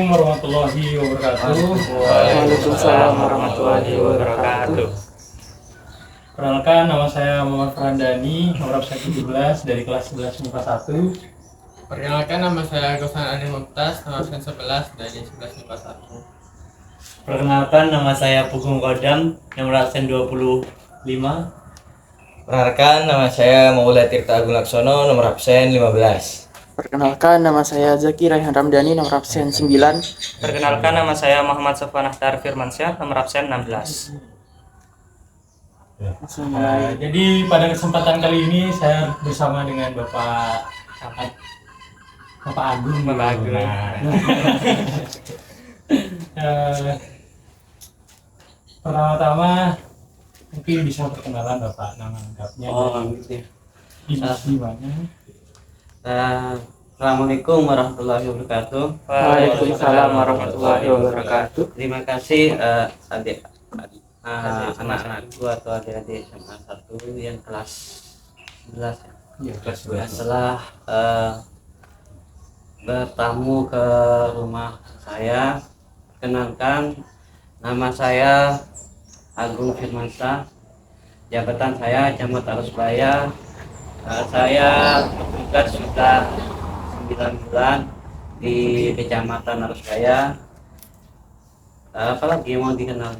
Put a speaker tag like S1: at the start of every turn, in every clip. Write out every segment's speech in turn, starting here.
S1: Assalamualaikum warahmatullahi wabarakatuh.
S2: Waalaikumsalam warahmatullahi wabarakatuh.
S1: Perkenalkan, nama saya Muhammad Farhandani, nomor absen 17 dari kelas 11 MIPA 1.
S3: Perkenalkan, nama saya Gosan Adi Mumtaz, nomor absen 11 dari 11 MIPA 1.
S4: Perkenalkan, nama saya Pugong Kodam, nomor absen 25.
S5: Perkenalkan, nama saya Maulana Tirta Agung Laksono, nomor absen 15.
S2: Perkenalkan, nama saya Zaki Raihan Ramdhani, nomor absen 9.
S4: Perkenalkan, nama saya Muhammad Sofwan Akhtar Firmansyah, nomor absen 16.
S1: Jadi pada kesempatan kali ini saya bersama dengan Bapak Agung.
S4: Bapak Agung.
S1: Pertama-tama mungkin bisa perkenalan Bapak, nama lengkapnya.
S4: Gitu ya.
S1: Di mana?
S4: Assalamualaikum warahmatullahi wabarakatuh.
S2: Waalaikumsalam warahmatullahi wabarakatuh.
S4: Terima kasih anak-anakku atau adik-adik SMA 1 yang kelas 11 ya.
S1: Iya, kelas 11.
S4: Setelah bertamu ke rumah saya, kenalkan, nama saya Agung Firmansyah, jabatan saya Camat Arusbaya. Saya bertugas sudah 9 bulan di Kecamatan Arusbaya. Apalagi yang mau dikenal?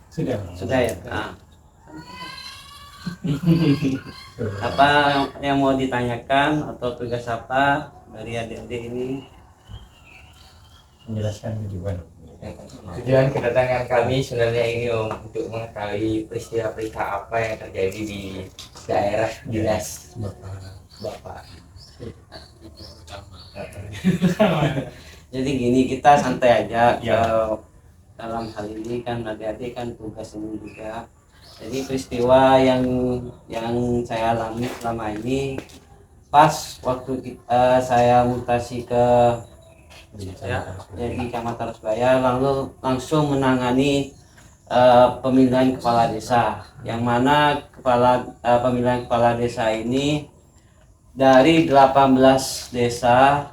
S4: Sudah ya. Nah. Apa yang mau ditanyakan atau tugas apa dari adik-adik ini?
S1: Menjelaskan tujuan.
S5: Tujuan kedatangan kami sebenarnya ini untuk mengetahui peristiwa-peristiwa apa yang terjadi di daerah dinas Bapak.
S4: Jadi gini, kita santai aja.
S1: Ya.
S4: Dalam hal ini kan adik-adik kan tugas ini juga. Jadi peristiwa yang saya alami selama ini pas waktu saya mutasi ke jadi Camat Arusbaya, lalu langsung menangani pemilihan kepala desa, yang mana pemilihan kepala desa ini dari 18 desa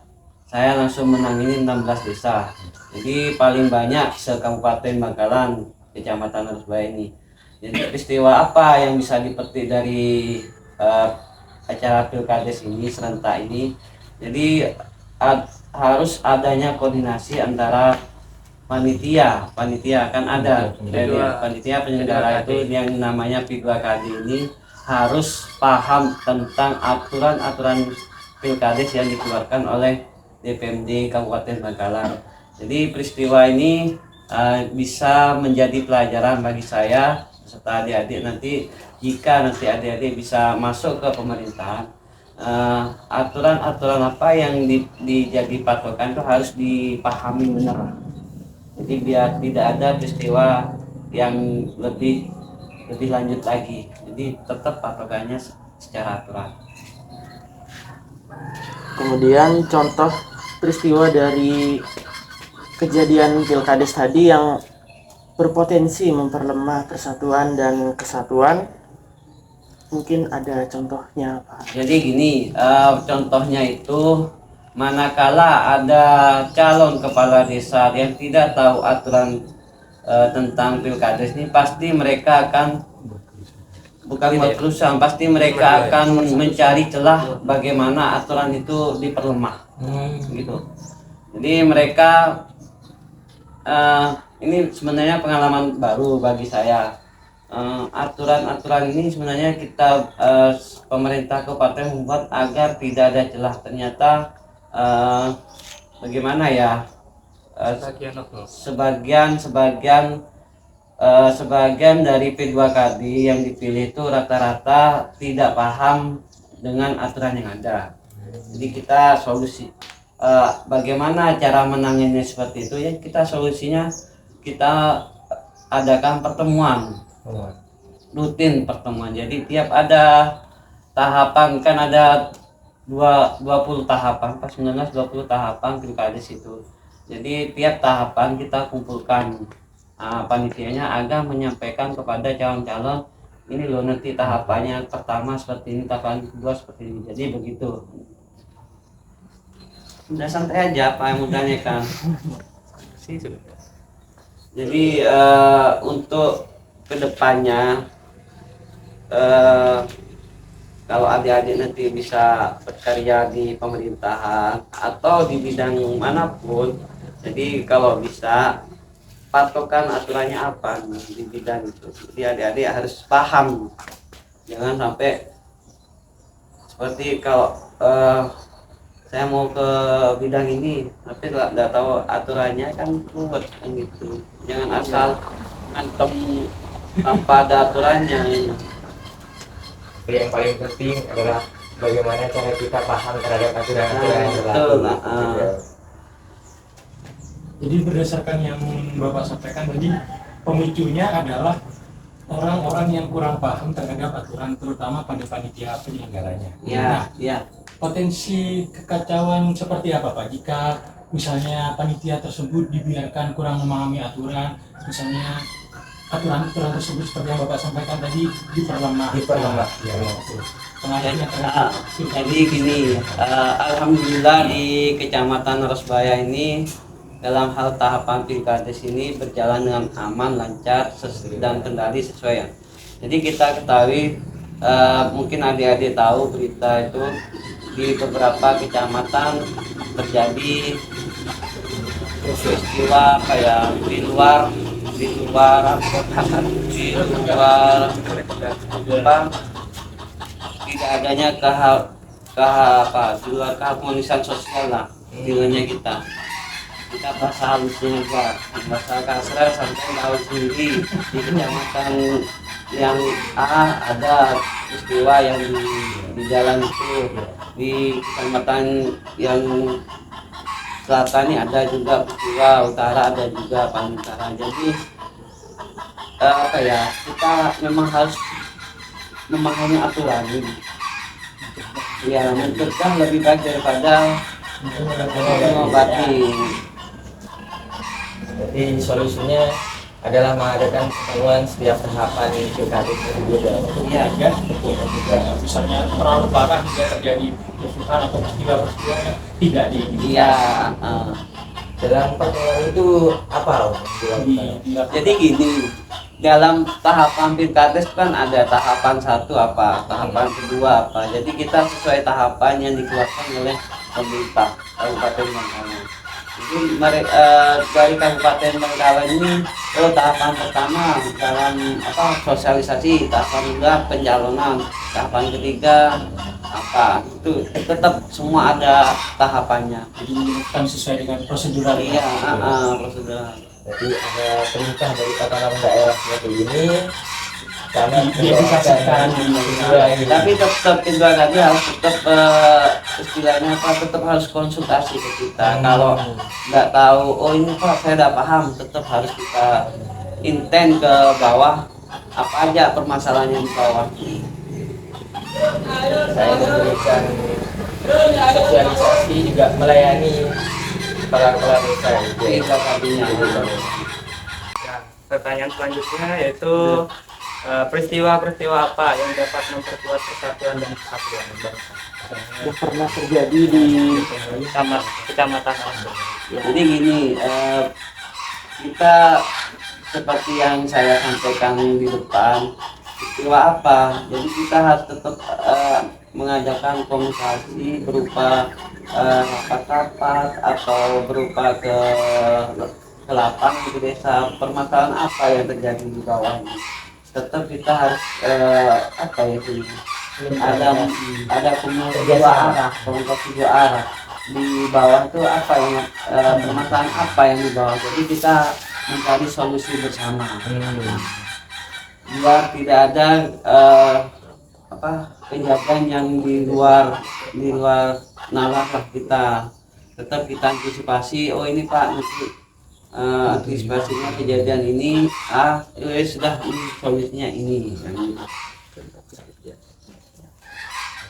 S4: saya langsung menangani 16 desa. Jadi paling banyak se-Kabupaten Bangkalan, Kecamatan Arusbaya ini. Jadi peristiwa apa yang bisa dipetik dari acara Pilkades ini, serentak ini? Jadi harus adanya koordinasi antara panitia kan ada panitia penyelenggara itu yang namanya P2KD ini harus paham tentang aturan Pilkades yang dikeluarkan oleh DPMD Kabupaten Bangkalan. Jadi peristiwa ini bisa menjadi pelajaran bagi saya serta adik-adik nanti, jika nanti adik-adik bisa masuk ke pemerintahan, aturan-aturan apa yang dijadi patokan itu harus dipahami benar. Jadi biar tidak ada peristiwa yang lebih lanjut lagi. Jadi tetap patokannya secara aturan.
S2: Kemudian contoh peristiwa dari kejadian Pilkades tadi yang berpotensi memperlemah persatuan dan kesatuan, mungkin ada contohnya Pak?
S4: Jadi gini, contohnya itu manakala ada calon kepala desa yang tidak tahu aturan tentang Pilkades ini, pasti mereka akan berusaha, pasti mereka akan mencari celah bagaimana aturan itu diperlemah, gitu. Jadi mereka ini sebenarnya pengalaman baru bagi saya. Aturan-aturan ini sebenarnya kita pemerintah kabupaten membuat agar tidak ada celah. Ternyata bagaimana ya, sebagian dari P2KD yang dipilih itu rata-rata tidak paham dengan aturan yang ada. Jadi kita solusi bagaimana cara menanganinya seperti itu ya, kita solusinya kita adakan rutin pertemuan. Jadi tiap ada tahapan, kan ada 20 tahapan, pas 19-20 tahapan Pilkades itu. Jadi tiap tahapan kita kumpulkan panitianya agar menyampaikan kepada calon-calon, ini loh nanti tahapannya pertama seperti ini, tahapan kedua seperti ini. Jadi begitu. Udah santai aja apa yang mau tanyakan. Jadi untuk kedepannya kalau adik-adik nanti bisa bekerja di pemerintahan atau di bidang manapun, jadi kalau bisa patokan aturannya apa di bidang itu. Jadi adik-adik harus paham, jangan sampai seperti kalau saya mau ke bidang ini tapi nggak tahu aturannya kan ruwet kan gitu. Jangan asal antem tanpa ada aturannya.
S5: Yang paling penting adalah bagaimana cara kita paham terhadap aturan-aturan yang berlaku.
S4: Betul.
S1: Jadi berdasarkan yang Bapak sampaikan tadi, pemicunya adalah orang-orang yang kurang paham terhadap aturan, terutama pada panitia penyelenggaranya. Nah,
S4: Ya.
S1: potensi kekacauan seperti apa Pak jika misalnya panitia tersebut dibiarkan kurang memahami aturan, misalnya aturan-aturan tersebut seperti yang Bapak sampaikan tadi diperlemah.
S5: Ya.
S1: Pengaruhnya terhadap
S4: Jadi gini, alhamdulillah di Kecamatan Rosbaya ini dalam hal tahapan pilkades ini berjalan dengan aman, lancar, dan kendali sesuai ya. Jadi kita ketahui, mungkin adik-adik tahu berita itu di beberapa kecamatan terjadi peristiwa kayak di luar tidak adanya di luar keharmonisan sosial lah nilainya kita bahasa halusnya juga bahasa kasar sampai tahu sendiri di kecamatan yang ada peristiwa yang di jalan itu, di kecamatan yang selatan ini ada juga peristiwa, utara ada juga, paling utara. Jadi kita memang harus memahami aturan ini. Ya, mencegah lebih baik daripada mengobati.
S5: Jadi solusinya adalah mengadakan pertemuan setiap tahapan pilkada tersebut.
S1: ya kan misalnya terlalu parah hingga terjadi kerusuhan atau peristiwa yang tidak
S4: Iya.
S5: Dalam pertemuan itu apa loh?
S4: Jadi gini, dalam tahapan pilkades kan ada tahapan 1 apa, tahapan kedua apa. Jadi kita sesuai tahapan yang dikeluarkan oleh pemerintah Kabupaten Bangkalan. Jadi dari Kabupaten Bangkalan ini tahapan pertama dalam sosialisasi, tahapan kedua pencalonan, tahapan ketiga itu tetap semua ada tahapannya.
S1: jadi kan sesuai dengan prosedural.
S4: Iya, prosedural.
S5: Jadi ada perintah dari tatanan daerah seperti ini karena
S1: diaplikasikan
S4: tapi tetap Indra tadi harus tetap istilahnya tetap harus konsultasi ke kita. Kalau nggak tahu ini Pak saya udah paham, tetap harus kita intent ke bawah apa aja permasalahan yang di bawah ini.
S5: saya memberikan sosialisasi juga melayani kepala desa
S4: Itu tadinya.
S2: Pertanyaan selanjutnya yaitu peristiwa-peristiwa apa yang dapat memperkuat persatuan dan kesatuan bangsa yang pernah terjadi di kecamatan Aso.
S4: Jadi gini, kita seperti yang saya sampaikan di depan, peristiwa apa? Jadi kita harus tetap mengadakan komunikasi berupa rapat-rapat atau berupa ke lapangan di desa, permasalahan apa yang terjadi di bawah ini. Tetap kita harus ada komunikasi dua arah. Di bawah itu apa yang permasalahan apa yang di bawah. Jadi kita mencari solusi bersama. Biar tidak ada kejadian yang di luar nalar lah kita. Tetap kita antisipasi. Oh ini Pak nanti antisipasinya kejadian ini sudah ini solusinya ini.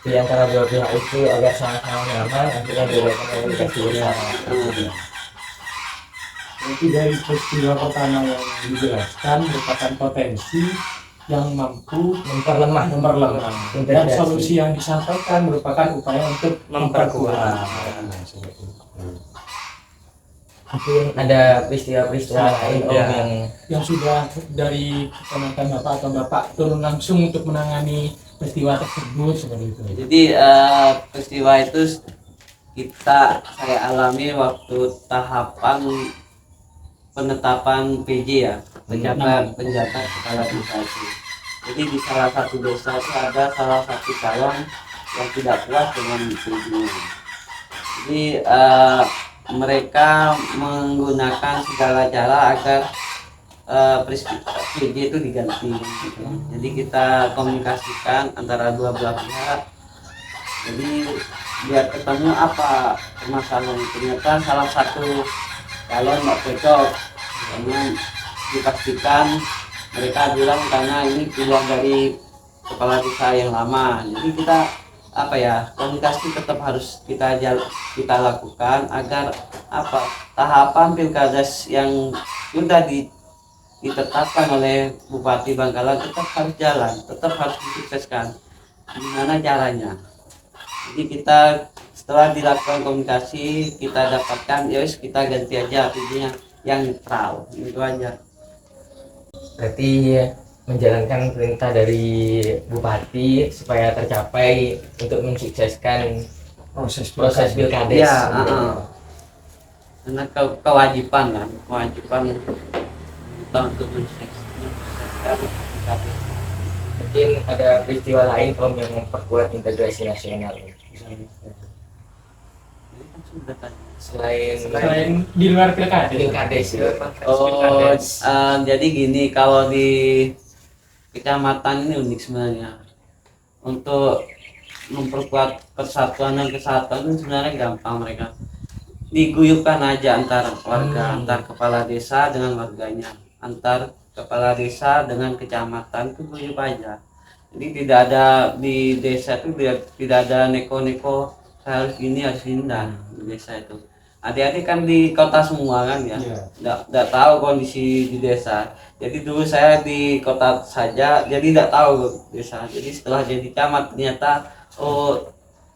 S5: di antara dua pihak itu agar sama-sama nyaman akhirnya dilakukan komunikasi bersama.
S1: Jadi dari peristiwa pertama yang dijelaskan merupakan potensi yang mampu
S5: memperlemah
S1: dan solusi yang disampaikan merupakan upaya untuk memperkuat.
S5: mungkin ada peristiwa-peristiwa lain Om
S1: Ya.
S5: yang
S1: yang sudah dari kecamatan Bapak atau Bapak turun langsung untuk menangani peristiwa tersebut seperti itu.
S4: Jadi peristiwa itu saya alami waktu tahapan penetapan PJ ya, penjabat kepala desa itu. Jadi di salah satu desa itu ada salah satu calon yang tidak puas dengan PJ-nya. Jadi mereka menggunakan segala cara agar PJ itu diganti. Jadi kita komunikasikan antara dua belah pihak. Jadi biar ketemu apa permasalahan. Ternyata salah satu calon nggak cocok, karena dipastikan mereka bilang karena ini keluar dari kepala desa yang lama. Jadi kita komunikasi tetap harus kita lakukan agar tahapan pilkades yang sudah ditetapkan oleh Bupati Bangkalan tetap harus jalan, tetap harus disukseskan. Gimana caranya? Jadi kita setelah dilakukan komunikasi kita dapatkan ya kita ganti aja artinya yang netral, itu aja.
S5: berarti menjalankan perintah dari Bupati supaya tercapai untuk mensukseskan proses pilkades.
S4: Ya, karena kewajiban kita untuk mensukseskan pilkades.
S5: Mungkin ada peristiwa lain Om yang memperkuat integrasi nasional ini.
S1: Selain di luar pilkada.
S5: Pilkades.
S4: Jadi gini, kalau di kecamatan ini unik sebenarnya. Untuk memperkuat persatuan dan kesatuan itu sebenarnya gampang, mereka diguyupkan aja antar warga, antar kepala desa dengan warganya, antar kepala desa dengan kecamatan itu guyup aja. Jadi tidak ada di desa itu tidak ada neko-neko harus ini dah di desa itu. Adik-adik kan di kota semua kan ya, nggak tahu kondisi di desa. Jadi dulu saya di kota saja, jadi nggak tahu desa. Jadi setelah jadi camat ternyata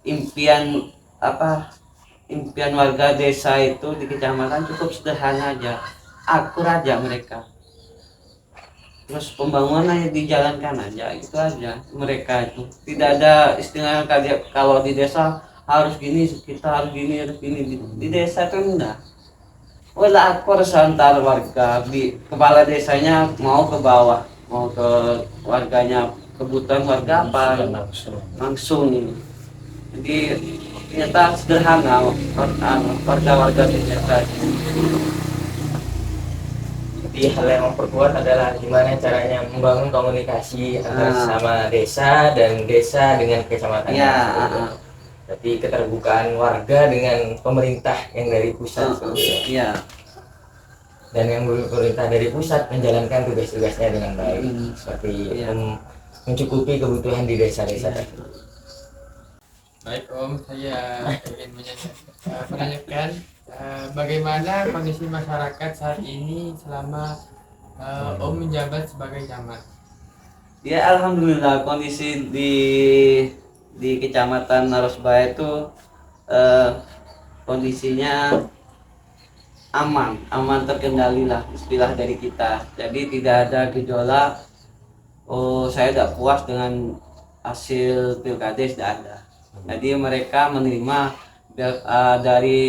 S4: impian warga desa itu di kecamatan cukup sederhana aja, akur aja mereka. Terus pembangunannya dijalankan aja, itu aja mereka itu. Tidak ada istilah kalau di desa harus gini, kita harus gini. Di desa itu enggak. Akur antar warga, kepala desanya mau ke bawah, mau ke warganya, kebutuhan warga apa langsung. Jadi ternyata sederhana warga di desa.
S5: Jadi hal yang memperkuat adalah gimana caranya membangun komunikasi antara sesama desa dan desa dengan kecamatan. Jadi keterbukaan warga dengan pemerintah yang dari pusat. Dan yang pemerintah dari pusat menjalankan tugas-tugasnya dengan baik, seperti mencukupi kebutuhan di desa-desa.
S3: Baik Om, saya ingin menanyakan bagaimana kondisi masyarakat saat ini selama Om menjabat sebagai camat?
S4: Ya alhamdulillah kondisi di Kecamatan Narosbaya itu kondisinya aman terkendali lah istilah dari kita. Jadi tidak ada gejolak. Saya tidak puas dengan hasil pilkades, tidak ada. Jadi mereka menerima dari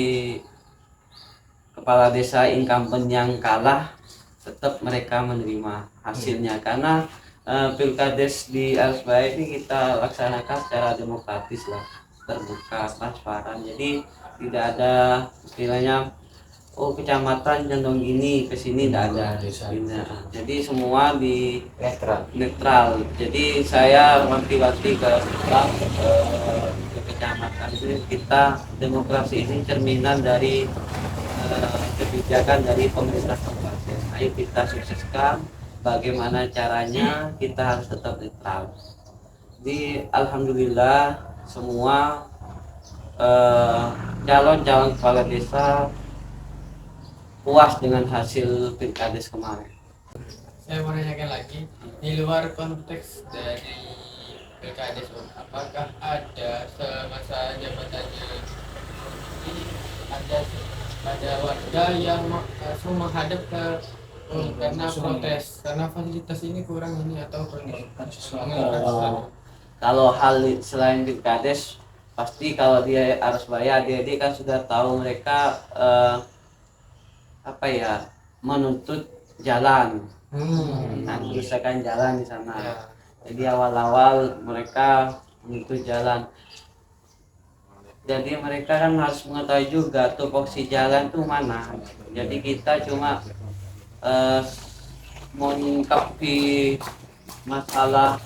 S4: kepala desa incumbent yang kalah, tetap mereka menerima hasilnya karena pilkades di Narosbaya ini kita laksanakan secara demokratis lah, terbuka, transparan. Jadi tidak ada istilahnya kecamatan condong gini ke sini, tidak ada. Jadi semua di netral. Jadi saya wanti-wanti ke kecamatan itu, kita demokrasi ini cerminan dari kebijakan dari pemerintah kabupaten. Ayo kita sukseskan. Bagaimana caranya, kita harus tetap netral. Jadi alhamdulillah semua calon-calon kepala desa puas dengan hasil pilkades kemarin.
S3: Saya mau nanyakan lagi, di luar konteks dari pilkades, apakah ada semasa jabatannya ada ada warga yang langsung menghadap ke karena protes karena fasilitas ini kurang ini atau
S4: Kalau hal selain di Kades, pasti kalau dia harus bayar, dia kan sudah tahu mereka apa ya, menuntut jalan, kerusakan jalan di sana.
S3: Ya.
S4: Jadi awal-awal mereka menuntut jalan. Jadi mereka kan harus mengetahui juga tupoksi jalan tuh mana. Jadi kita cuma menyikapi masalah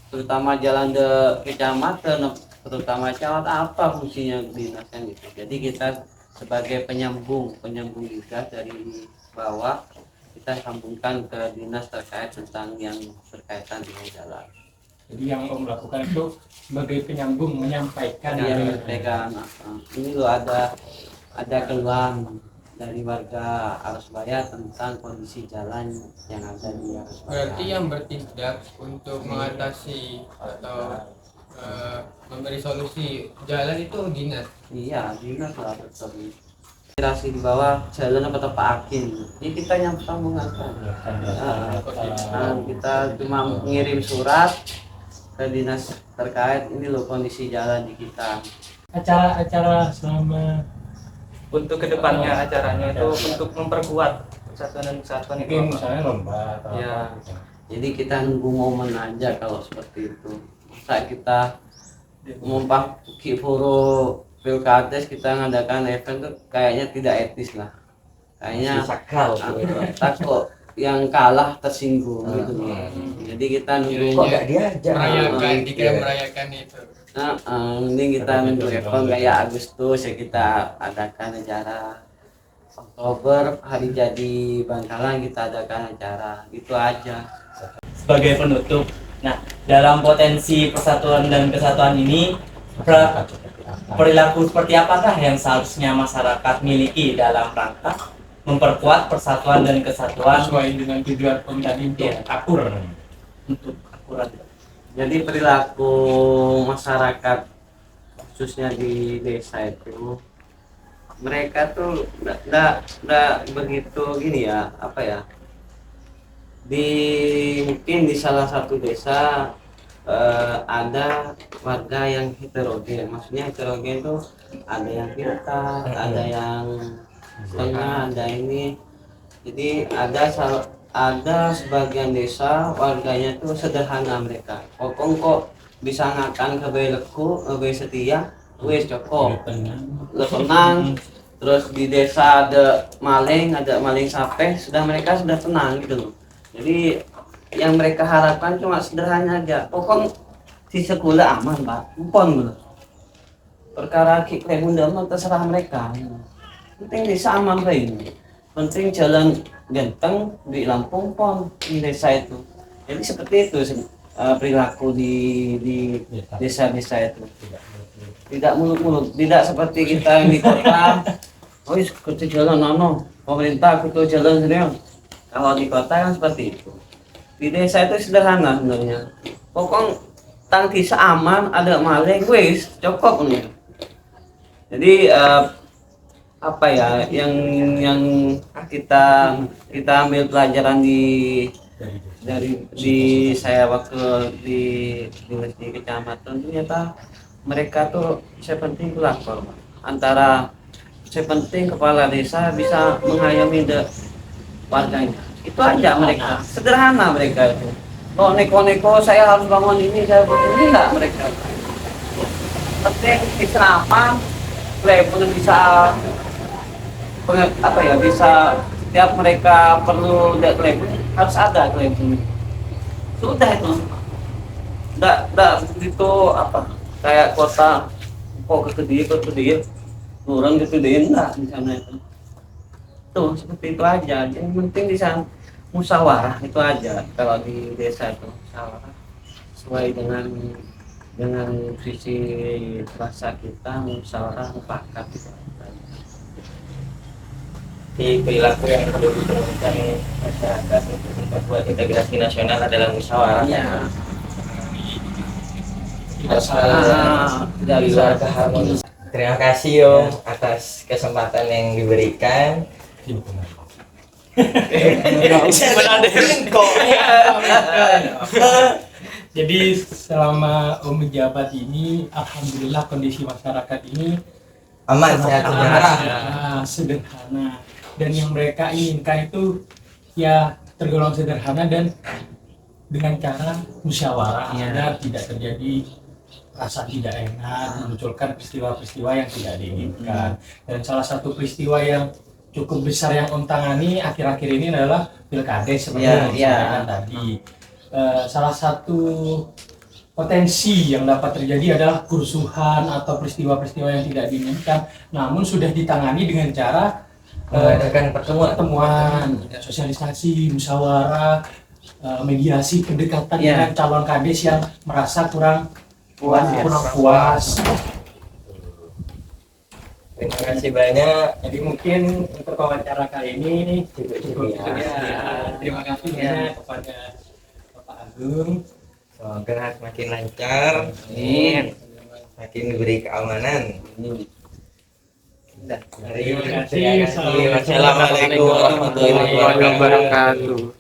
S4: terutama jalan de kecamatan, terutama camat, apa fungsinya dinasnya gitu. Jadi kita sebagai penyambung juga dari bawah, kita sambungkan ke dinas terkait tentang yang berkaitan dengan jalan.
S1: Jadi yang Om lakukan itu sebagai penyambung menyampaikan
S4: Ya,
S1: ya.
S4: mereka ini loh ada keluhan dari warga Arusbaya tentang kondisi jalan yang ada di Arusbaya.
S3: Berarti yang bertindak untuk mengatasi atau memberi solusi jalan itu dinas.
S4: Iya, dinas lah tetap. Aspirasi di bawah jalan apa Pak Akin. Ini kita yang sambungan. Kita cuma mengirim surat ke dinas terkait, ini loh kondisi jalan di kita.
S1: Acara-acara selama
S2: Untuk kedepannya acaranya itu untuk memperkuat persatuan dan kesatuan itu
S1: mungkin
S2: apa?
S1: misalnya lomba atau
S2: Ya.
S1: apa.
S4: Jadi kita nunggu momen aja kalau seperti itu. Masa kita mempakai foro Pilkades kita ngadakan event tuh kayaknya tidak etis lah. Kayaknya
S5: sakral
S4: takut yang kalah tersinggung gitu. Jadi kita nunggu
S5: kok gak diajak
S3: Merayakan,
S4: iya.
S3: dikira merayakan itu.
S4: mending kita nunggu event kayak Agustus ya, kita adakan acara. Oktober hari jadi Bangkalan kita adakan acara, itu aja.
S6: Sebagai penutup, nah dalam potensi persatuan dan kesatuan ini perilaku seperti apakah yang seharusnya masyarakat miliki dalam rangka memperkuat persatuan dan kesatuan
S1: sesuai dengan tujuan pemilihan untuk akur.
S6: untuk akurat?
S4: Jadi perilaku masyarakat khususnya di desa itu, mereka tuh nggak begitu gini ya, apa ya, mungkin di salah satu desa ada warga yang heterogen. Maksudnya heterogen itu ada yang pintar, ada yang setengah, ada ini. Jadi ada sebagian desa warganya tuh sederhana mereka. Pokoknya kok bisa ngakan ke beleku, ke setia, wes cukup. Tenang. Terus di desa ada maling sape, mereka sudah tenang gitu loh. Jadi yang mereka harapkan cuma sederhana aja. Pokoknya di sekolah aman pak, upon gitu. Perkara klaim undang terserah mereka. Penting desa aman kayak ini. Penting jalan ganteng di Lampung pon di desa itu. Jadi seperti itu perilaku di desa-desa itu. Tidak muluk-muluk, tidak seperti kita yang di kota. Oh, kutu jalan pemerintah kutu jalan sendiri. Kalau di kota kan seperti itu. Di desa itu sederhana sebenarnya. Pokok tang desa aman, ada maling, wis cukup nih. Jadi apa ya yang kita ambil pelajaran di saya waktu di kecamatan, ternyata mereka tuh sepenting pelakor antara sepenting kepala desa bisa mengayomi warganya, itu aja mereka, sederhana mereka itu. Oh neko-neko saya harus bangun ini, saya bangun ini, enggak mereka. Penting diserapan, pun bisa apa ya, bisa setiap mereka perlu klaim harus ada klaim. Sudah itu. Enggak begitu apa kayak kota kok kegedean orang kegedean enggak di sana itu. Tuh seperti itu aja. Yang penting di sana musyawarah itu aja. Kalau di desa itu musyawarah sesuai dengan visi bahasa kita, musyawarah mufakat gitu.
S5: Di perilaku yang perlu diturunkan masyarakat untuk memperkuat integrasi nasional adalah musyawarah.
S4: Ya.
S5: Tidak bisa keharmonisan. Terima kasih Om atas kesempatan yang diberikan.
S1: Jadi selama Om menjabat ini, alhamdulillah kondisi masyarakat ini
S5: Aman, sehat, sejahtera.
S1: sederhana, dan yang mereka inginkan itu ya tergolong sederhana dan dengan cara musyawarah agar tidak terjadi rasa tidak enak, memunculkan peristiwa-peristiwa yang tidak diinginkan. Dan salah satu peristiwa yang cukup besar yang Om tangani akhir-akhir ini adalah Pilkades seperti yang disampaikan tadi. Salah satu potensi yang dapat terjadi adalah kerusuhan atau peristiwa-peristiwa yang tidak diinginkan, namun sudah ditangani dengan cara
S5: Mengadakan
S1: pertemuan, sosialisasi, musyawarah, mediasi, pendekatan dengan calon kades yang merasa kurang puas.
S5: Terima kasih banyak.
S1: Jadi mungkin untuk wawancara kali ini cukup ya. Terima kasih banyak kepada Bapak Agung.
S5: Semoga semakin lancar, makin diberi keamanan.
S1: Terima kasih.
S5: Assalamualaikum warahmatullahi wabarakatuh.